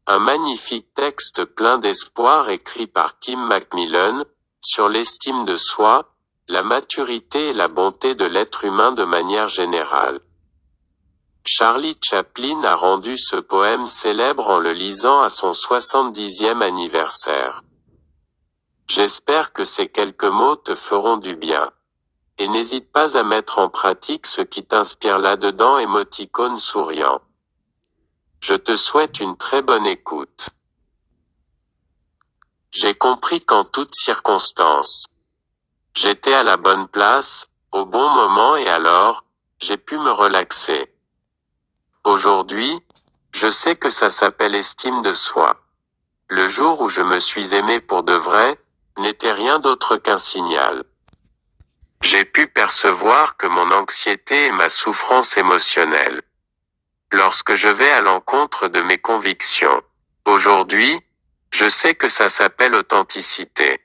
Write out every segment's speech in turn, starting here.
Un magnifique texte plein d'espoir écrit par Kim Macmillan, sur l'estime de soi, la maturité et la bonté de l'être humain de manière générale. Charlie Chaplin a rendu ce poème célèbre en le lisant à son 70e anniversaire. J'espère que ces quelques mots te feront du bien. Et n'hésite pas à mettre en pratique ce qui t'inspire là-dedans, émoticône souriant. Je te souhaite une très bonne écoute. J'ai compris qu'en toutes circonstances, j'étais à la bonne place, au bon moment et alors, j'ai pu me relaxer. Aujourd'hui, je sais que ça s'appelle estime de soi. Le jour où je me suis aimé pour de vrai, n'était rien d'autre qu'un signal. J'ai pu percevoir que mon anxiété est ma souffrance émotionnelle. Lorsque je vais à l'encontre de mes convictions. Aujourd'hui, je sais que ça s'appelle authenticité.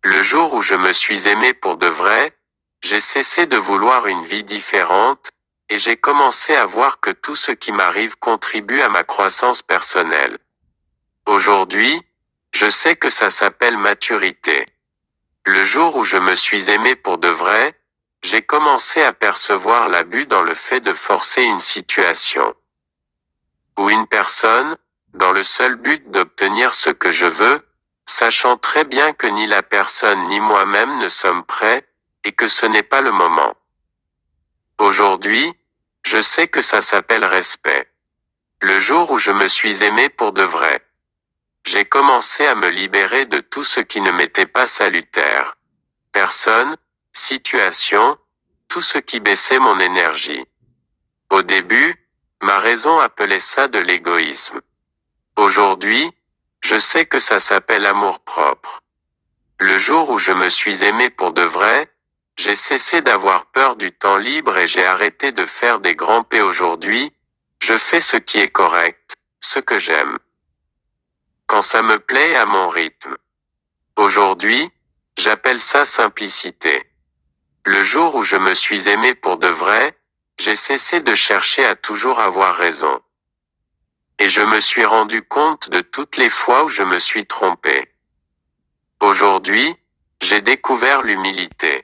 Le jour où je me suis aimé pour de vrai, j'ai cessé de vouloir une vie différente, et j'ai commencé à voir que tout ce qui m'arrive contribue à ma croissance personnelle. Aujourd'hui, je sais que ça s'appelle maturité. Le jour où je me suis aimé pour de vrai, j'ai commencé à percevoir l'abus dans le fait de forcer une situation ou une personne, dans le seul but d'obtenir ce que je veux, sachant très bien que ni la personne ni moi-même ne sommes prêts, et que ce n'est pas le moment. Aujourd'hui, je sais que ça s'appelle respect. Le jour où je me suis aimé pour de vrai, j'ai commencé à me libérer de tout ce qui ne m'était pas salutaire. Personne, situation, tout ce qui baissait mon énergie. Au début, ma raison appelait ça de l'égoïsme. Aujourd'hui, je sais que ça s'appelle amour-propre. Le jour où je me suis aimé pour de vrai, j'ai cessé d'avoir peur du temps libre et j'ai arrêté de faire des grands P. Aujourd'hui, je fais ce qui est correct, ce que j'aime. Quand ça me plaît à mon rythme. Aujourd'hui, j'appelle ça simplicité. Le jour où je me suis aimé pour de vrai, j'ai cessé de chercher à toujours avoir raison. Et je me suis rendu compte de toutes les fois où je me suis trompé. Aujourd'hui, j'ai découvert l'humilité.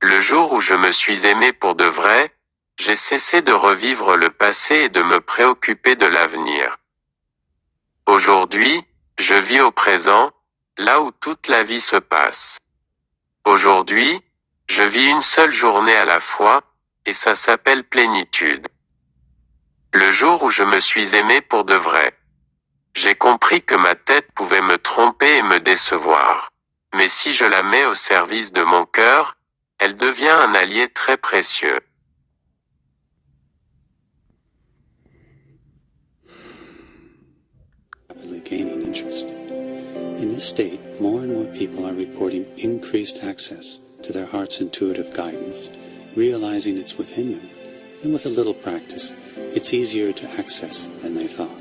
Le jour où je me suis aimé pour de vrai, j'ai cessé de revivre le passé et de me préoccuper de l'avenir. Aujourd'hui, je vis au présent, là où toute la vie se passe. Aujourd'hui, je vis une seule journée à la fois, et ça s'appelle plénitude. Le jour où je me suis aimé pour de vrai, j'ai compris que ma tête pouvait me tromper et me décevoir. Mais si je la mets au service de mon cœur, elle devient un allié très précieux. Rapidly gaining interest. In this state, more and more people are reporting increased access to their heart's intuitive guidance, realizing it's within them, and with a little practice, it's easier to access than they thought.